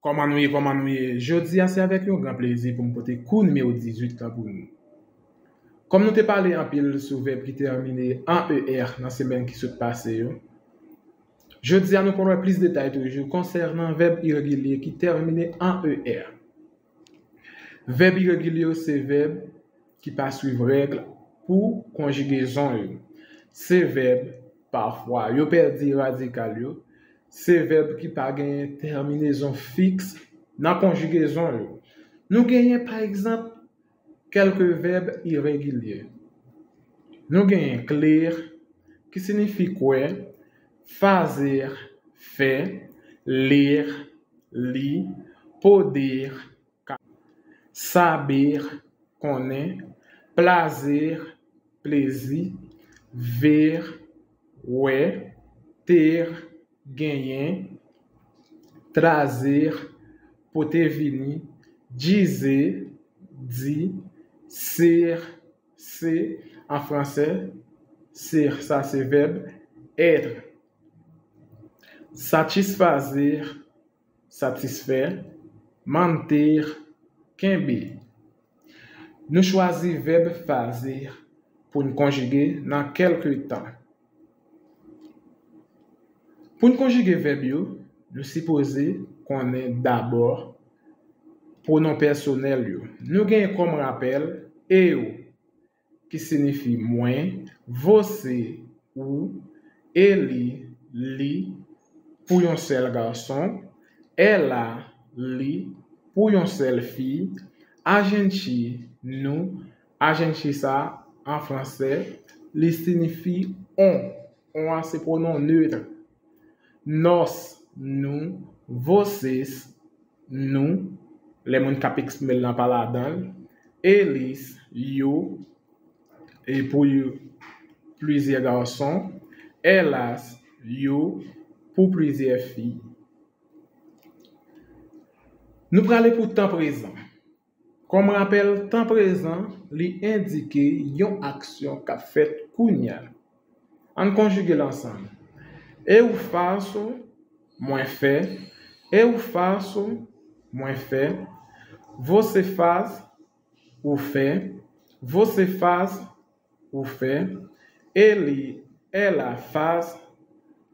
Comment nous jeudi, c'est avec un grand plaisir pour me porter coup numéro 18 là pour nous. Comme nous t'ai parlé en pile sur verbe qui terminé en ER dans la semaine qui se passe, jeudi, nous parlons plus de détails toujours concernant verbe irrégulier qui terminé en ER. Verbe irrégulier, c'est verbe qui passe suivre règle pour conjugaison. C'est verbe parfois, yo perdu radical yo. C'est verbe qui pas gagne terminaison fixe dans conjugaison. Nous gagnons par exemple quelques verbes irréguliers. Nous gagnons clair qui signifie quoi? Fazer, faire, lire, li, poder, saber, connaître, plaisir, plaisir, ver, ouais, ter, ganhar, trazer, poder venir, dizer, dit, ser, c'est en français, ser, ça c'est verbe, être, satisfazer, satisfaire, mentir, quimber. Nous choisissons verbe fazer pour nous conjuguer dans quelques temps. Pour nous conjuguer verbe, nous supposons qu'on est d'abord pronom personnel. Nous gagnons comme rappel eu, qui signifie moi, você, ou, ele, li, pour un seul garçon, ela, li, pour une seule fille, a gente, nous, a gente ça, en français, li signifie on. On, c'est pronom neutre. Nós, nous, vocês, nous, les gens qui expriment dans paladin, eles, yo, et pour plusieurs garçons, elas, yo, pour plusieurs filles. Nous parlons pour temps présent. Comme rappel, temps présent, lui indique une action qu'a fait kounya. On conjugue l'ensemble. Eu faço, moins fait. Eu faço, moins fait. Você faz, ou fait. Você faz, ou fait. Ele, ela faz,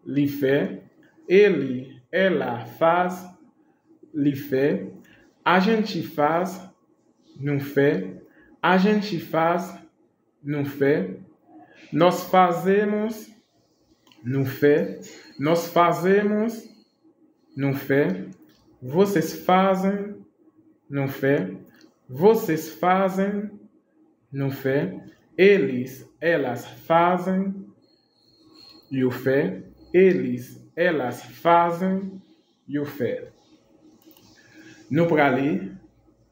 li fait. Ele, ela faz, li fait. A gente faz, nous fait. A gente faz, nous fait. Nós fazemos, nous fait. Nós fazemos, nous fait. Vocês fazem, nous fait. Vocês fazem, nous fait. Eles, elas fazem, eu fait. Eles, elas fazem, eu fait. Nous parlons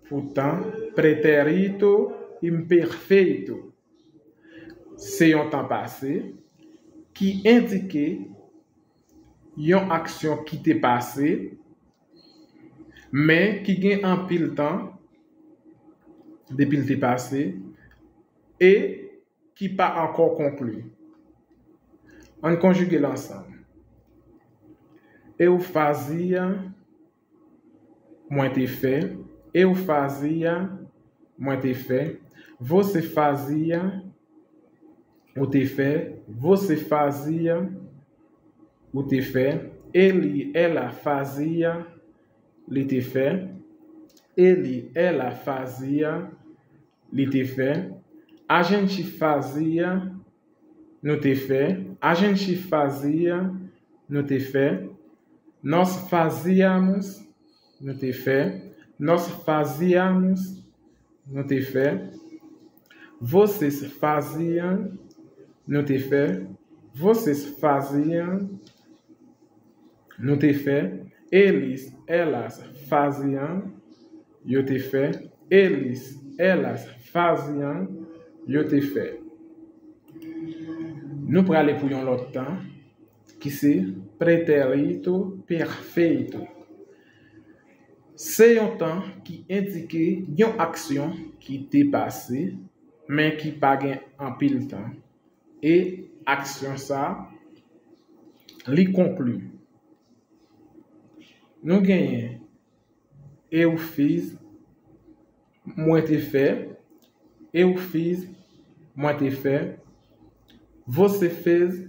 pourtant pretérito imperfeito. C'est un temps passé qui indique une action qui t'est passée, mais qui gagne en pile temps depuis le passé et qui pas encore conclu. On conjugue l'ensemble. Eu fazia, moins te fait. Eu fazia, moins te fait. Você fazia, ou te fait. Você fazia, ou te fait. Ele, ela fazia, li te fait. Ele, ela fazia, li te fait. A gente fazia, no te fait. A gente fazia, no te fait. Nós fazíamos, no te fait. Nós fazíamos, no te fait. Vocês faziam, no te fait. Vocês faziam, no te fait. Eles, elas faziam, eu te fait. Eles, elas faziam, eu te fait. Nous pour aller pour un autre temps qui c'est pretérito perfeito. C'est un temps qui indique une action qui t'est passée mais qui pas en pile temps et action ça li conclut. Nous gagnons eu fiz, moi te fait, eu fiz, moi te fait, você fez,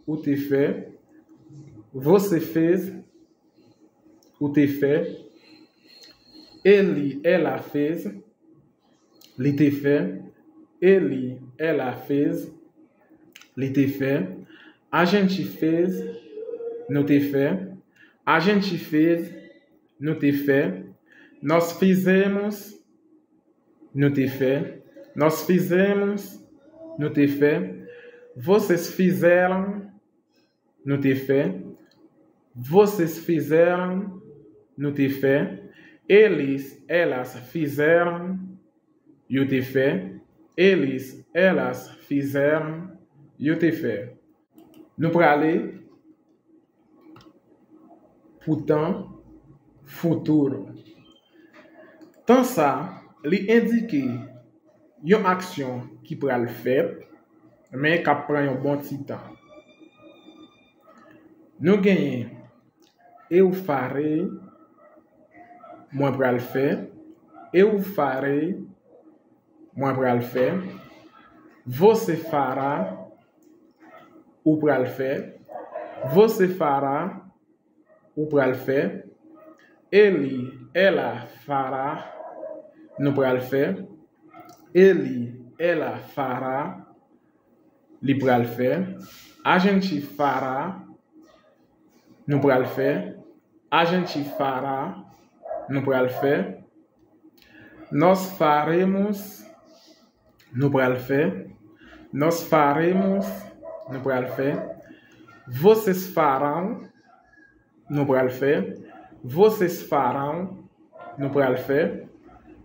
ou te fait, você fez, ou te fait, ele, ela fez, li te fait, ele, ela fez, li te fait, a gente fez, no te fait, a gente fez, no te fait, nós fizemos, no te fait, nós fizemos, no te fait, vocês fizeram, no te fait, vocês fizeram, no te fait, eles, elas fizeram, eu te fait, eles, elas fizeram, eu te fait. Nous pour aller pour temps futur. Tant ça, li indique une action qui pourra le faire, mais qui prend un bon petit temps. Nous gagnons eu farei, moi pour le faire, eu farei, moi pour le faire, você fará, ou pour le faire, você fará, ou pour le faire, ele, ela fará, nous pour le faire, ele, ela fará, li pour le faire, a gente fará, nous pour le faire, a gente fará, nous pour le faire, nós faremos, nous pour le faire, nós faremos, nous pour le faire, vocês farão, nous pour le faire, vocês farão, nous pour le faire,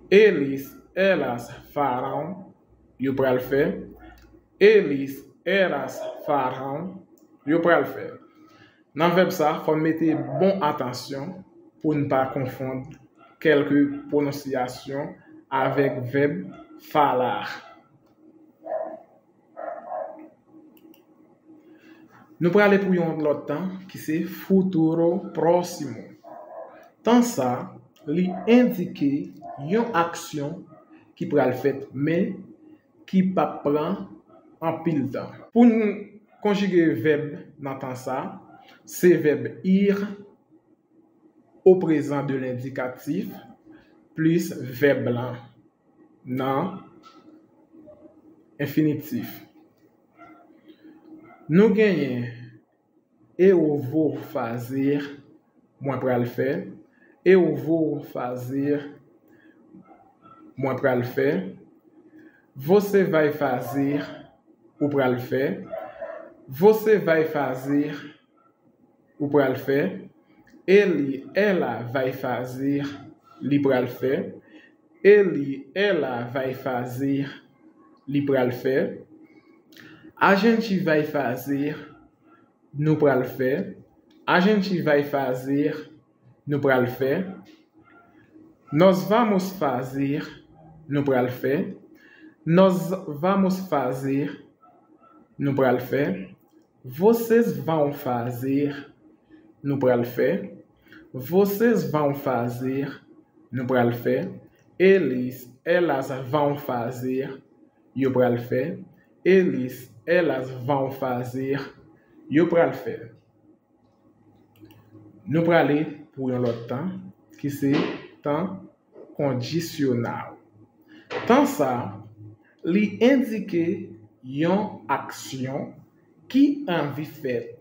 eles, elas farão, eu pour le faire, eles, elas farão, eu pour le faire. Dans le verbe ça, il faut mettre bon attention pour ne pas confondre quelques prononciations avec le verbe falar. Nous allons aller pour l'autre temps qui c'est futuro próximo. Tant ça, lui indique une action qui pourra le faire mais qui pas prend en pile temps. Pour nous conjuguer verbe dans temps ça, c'est verbe ir au présent de l'indicatif plus verbe blanc dans infinitif. Nous gagnons eu vou fazer, moi para le faire, eu vou fazer, moi para le faire, você vai fazer, ou para le faire, você vai fazer, ou para le faire, ele, ela vai fazer, li para le faire, ele, ela vai fazer, li para le faire, a gente vai fazer, nous para le faire, a gente vai fazer, nous para le faire, nós vamos fazer, nous para le faire, nós vamos fazer, nous para le faire, vocês vão fazer, nous para le faire, vocês vão fazer, nous para le faire, eles, elas vão fazer, eu para le faire, eles, elas vão fazer, eu para le faire. Nous pour aller pour un autre temps qui c'est temps conditionnel. Tant ça, li indique une action qui envie fait.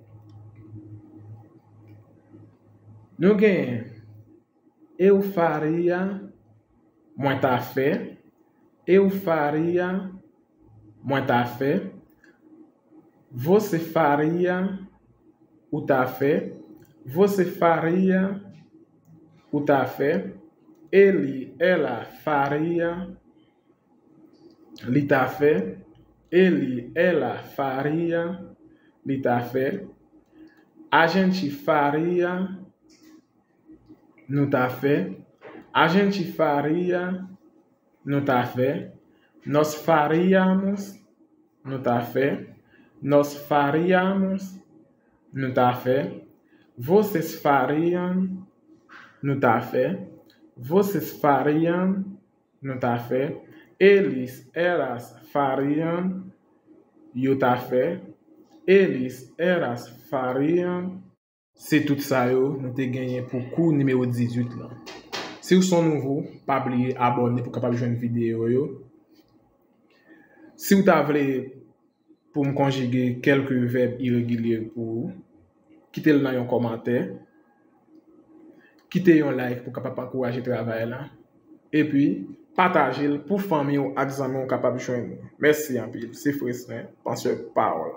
Nous gagnons eu faria, moi ta fait, eu faria, moi ta fait, você faria, ou ta fait, você faria, ou ta fait, ele, ela faria, li ta fait, ele, ela faria, li ta fait, a gente faria, nous ta fait, a gente faria, nous ta fait, nós faríamos, nous ta fait, nós faríamos, nous ta fait, vocês fariam, nous ta fait, vocês fariam, não tá fait. Eles, elas fariam, yo tá fait. Eles, elas fariam. C'est tout ça yo, nous te gagné pour cours numéro 18 là. Si vous sont nouveau, pas oublier abonner pour capable jouer une vidéo yo. Si vous voulez pour me conjuguer quelques verbes irréguliers pour vous, quittez-le dans un commentaire. Quittez un like pour capable encourager le travail là. Et puis, partagez-le pour famille ou amis capable de joindre. Merci un peu. C'est Fristin, penseur parole.